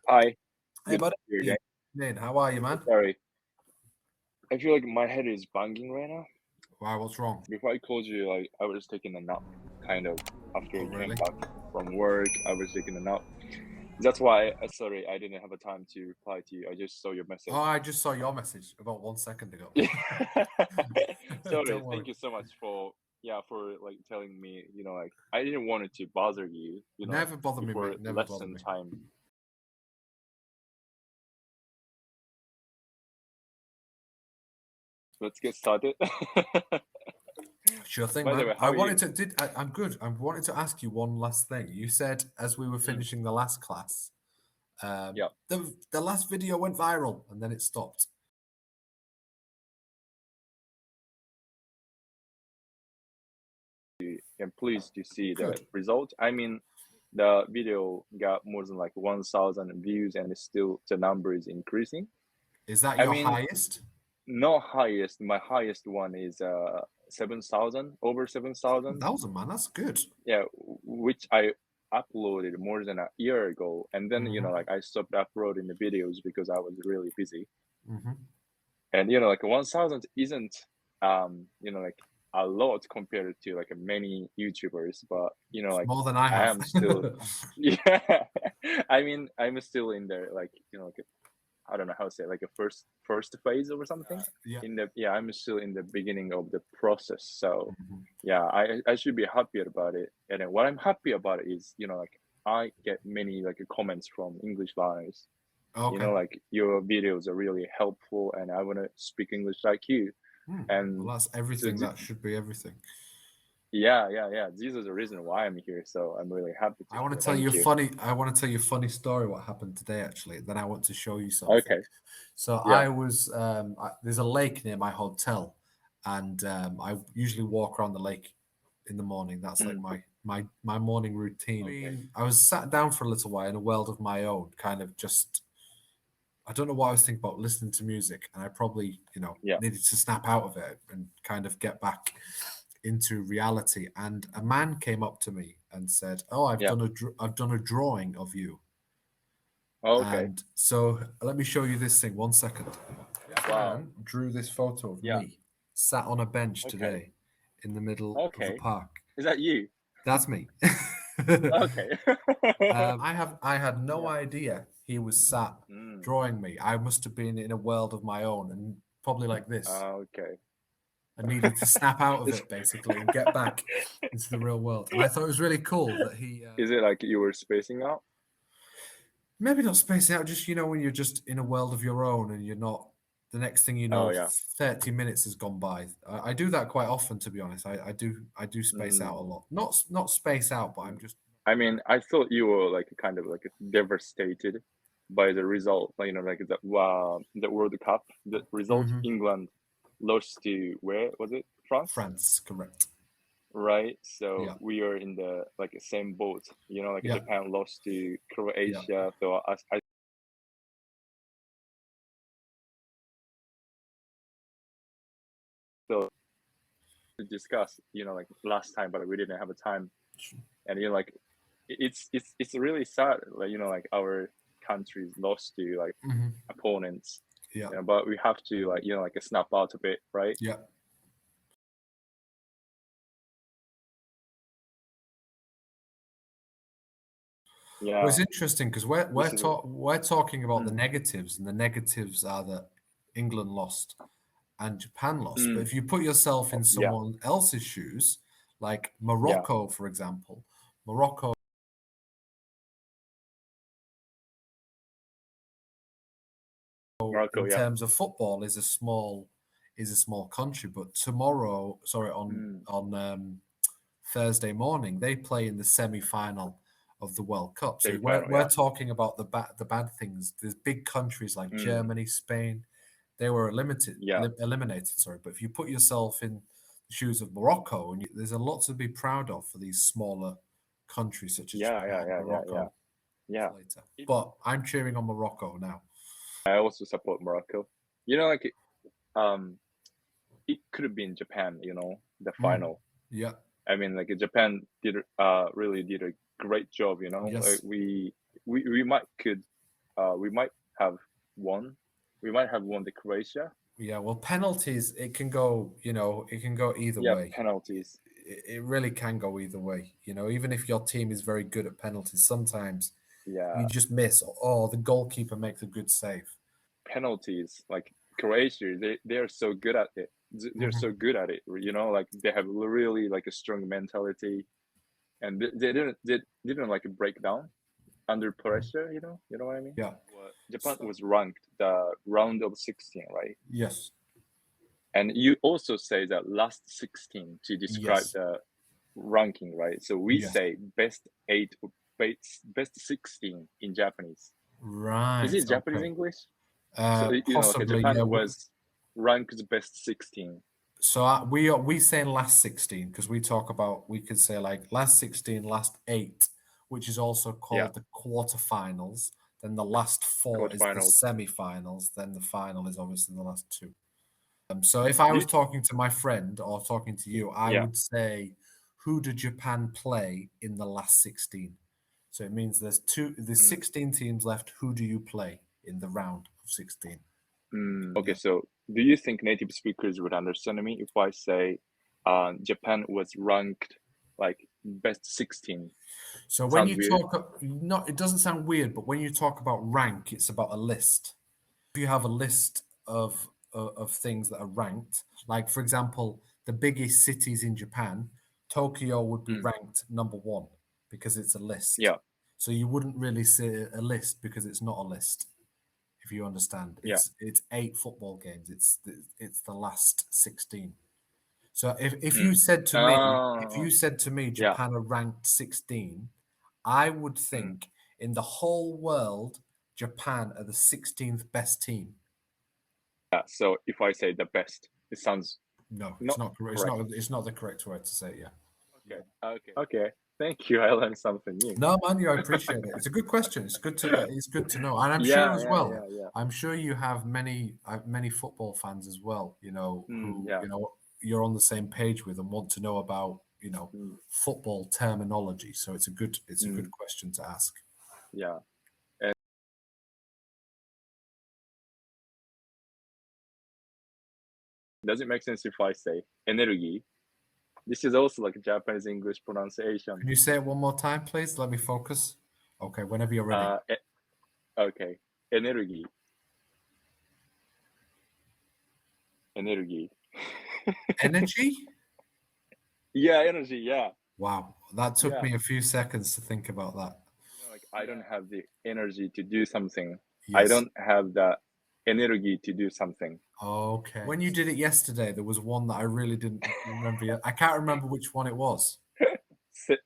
Hi. Hey, Good buddy. to see you again. Ned, how are you, man? Sorry. I feel like my head is banging right now. Why? What's wrong? Before I called you, like I was taking a nap, kind of after I came really? back from work. I was taking a nap. That's why, sorry, I didn't have a time to reply to you. I just saw your message. Oh, I just saw your message about 1 second ago. Sorry. Don't worry. Thank you so much for like telling me. Like I didn't want it to bother you. Never bother me, before mate. Never bother lesson me. time. Let's get started. Sure thing, By the man. way, how are you? I'm good. I wanted to ask you one last thing. You said as we were finishing the last class, Yeah. the last video went viral and then it stopped. I'm pleased to see the result. I mean, the video got more than like 1,000 views, and it's still the number is increasing. Is that I your mean, highest? Not highest. My highest one is 7,000, over 7,000. 1,000, man. That's good. Yeah, which I uploaded more than a year ago, and then like I stopped uploading the videos because I was really busy. And like 1,000 isn't like a lot compared to like many YouTubers, but like more than I have. I am still yeah. I mean, I'm still in there, like like I don't know how to say, like a first phase or something. I'm still in the beginning of the process. So I should be happy about it. And then what I'm happy about is like I get many like comments from English learners. Okay. Like your videos are really helpful, and I want to speak English like you. And well, that's everything. That should be everything. Yeah. This is the reason why I'm here. So I'm really happy. I want to tell you a funny story. What happened today, actually? Then I want to show you something. Okay. So I was there's a lake near my hotel, and I usually walk around the lake in the morning. That's like my morning routine. Okay. I was sat down for a little while in a world of my own, kind of just. I don't know what I was thinking about, listening to music, and I probably needed to snap out of it and kind of get back into reality. And a man came up to me and said, "Oh, I've done a drawing of you." Okay. And so let me show you this thing. 1 second. Wow. Man drew this photo of me sat on a bench today in the middle of the park. Is that you? That's me. Okay. I had no idea he was sat drawing me. I must have been in a world of my own and probably like this. Okay. I needed to snap out of it basically and get back into the real world. And I thought it was really cool that he. Is it like you were spacing out? Maybe not spacing out. Just when you're just in a world of your own and you're not. The next thing you know, 30 minutes has gone by. I do that quite often, to be honest. I do space out a lot. Not space out, but I'm just. I mean, I thought you were like kind of like devastated by the result. Like like the World Cup, the result. England lost to, where was it? France. France, correct. Right. So we are in the like same boat. Like Japan lost to Croatia. So I so to discuss, like last time, but we didn't have a time. And like it's really sad, like like our countries lost to like opponents. But we have to like like snap out a bit, right? Well, it's interesting because we're talking about the negatives, and the negatives are that England lost and Japan lost. But if you put yourself in someone else's shoes, like Morocco, for example, Morocco in terms of football is a small country. But on Thursday morning, they play in the semi-final of the World Cup. So we're talking about the bad things. There's big countries like Germany, Spain. They were eliminated. Sorry, but if you put yourself in the shoes of Morocco, and there's a lot to be proud of for these smaller countries such as Morocco. Later. But I'm cheering on Morocco now. I also support Morocco. Like it could have been Japan. The final. I mean, like Japan really did a great job. Yes. Like we might could we might have won. We might have won the Croatia. Yeah, well, penalties, it can go, it can go either way. Penalties. It really can go either way. Even if your team is very good at penalties, sometimes you just miss, or the goalkeeper makes a good save. Penalties, like Croatia, they're so good at it. They're so good at it. Like they have really like a strong mentality, and they didn't like break down under pressure. You know what I mean? Yeah. Japan was ranked the round of 16, right? Yes. And you also say that last 16 to describe the ranking, right? So we say best 8, best 16 in Japanese. Right. Is it Japanese English? Possibly, Japan was ranked best 16. So we say last 16 because we could say like last 16, last 8, which is also called the quarterfinals. Then the last 4 is the semi-finals. Then the final is obviously the last 2. So if I was talking to my friend or talking to you, I would say, who did Japan play in the last 16? So it means there's 16 teams left. Who do you play in the round of 16? Okay, so do you think native speakers would understand me if I say Japan was ranked like best 16? So when you talk, it doesn't sound weird, but when you talk about rank, it's about a list. If you have a list of things that are ranked, like for example, the biggest cities in Japan, Tokyo would be ranked number 1 because it's a list. Yeah. So you wouldn't really say a list because it's not a list. If you understand, it's 8 football games. It's the last 16. So if you said to me, Japan are ranked 16, I would think in the whole world, Japan are the 16th best team. Yeah. So if I say the best, it sounds it's not correct. It's not the correct word to say. Yeah. Okay. Thank you. I learned something new. No, man, I appreciate it. It's a good question. It's good to know, and I'm sure as well. I'm sure you have many football fans as well. Who you're on the same page with and want to know about football terminology. So it's a good question to ask. Yeah. Does it make sense if I say energy? This is also like a Japanese English pronunciation. Can you say it one more time, please? Let me focus. Okay, whenever you're ready. Okay. Energy. Energy. Energy? Yeah, energy. Yeah. Wow, that took me a few seconds to think about that. Like I don't have the energy to do something. Yes. I don't have the energy to do something. Okay. When you did it yesterday, there was one that I really didn't remember. I can't remember which one it was.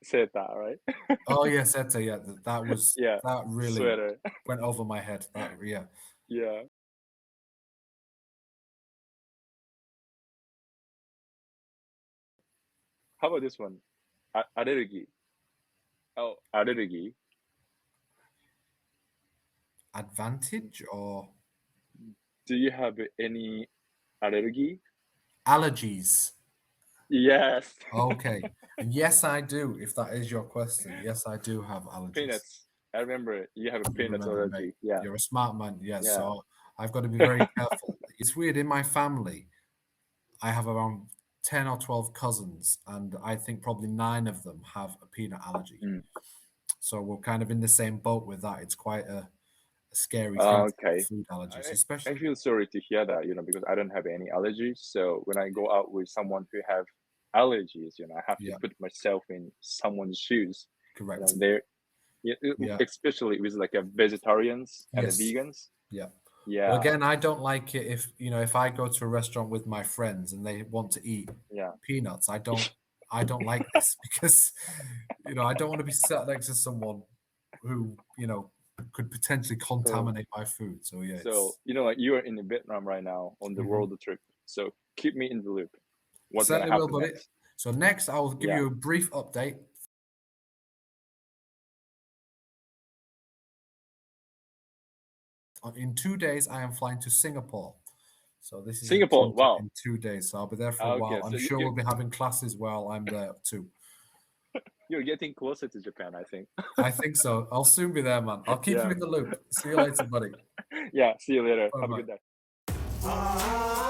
Seta, right? Oh yeah, Seta. Yeah, that was. That really Sweater. went over my head. Yeah. How about this one? Allergy. Oh, allergy. Advantage or? Do you have any allergy? Allergies. Yes. Okay. And yes, I do. If that is your question, yes, I do have allergies. Peanuts. I remember you have a peanut allergy. Mate. Yeah. You're a smart man. Yes. Yeah. So I've got to be very careful. It's weird. In my family, I have around 10 or 12 cousins, and I think probably 9 of them have a peanut allergy. So we're kind of in the same boat with that. It's quite a scary thing. Okay. Food allergies, especially. I feel sorry to hear that, because I don't have any allergies. So when I go out with someone who have allergies, I have to put myself in someone's shoes. Correct. Especially with like a vegetarians and vegans. Yeah. Well, again, I don't like it if I go to a restaurant with my friends and they want to eat peanuts. I don't like this because I don't want to be sat next to someone who could potentially contaminate my food. So yeah. So like you are in Vietnam right now on the world trip. So keep me in the loop. What's going to happen next? So next, I will give you a brief update. In 2 days, I am flying to Singapore. So this is Singapore. Wow. In 2 days, so I'll be there for a while. I'm sure we'll be having classes while I'm there too. You're getting closer to Japan, I think. I think so. I'll soon be there, man. I'll keep you in the loop. See you later, buddy. Yeah, see you later. Bye-bye. Have a good day.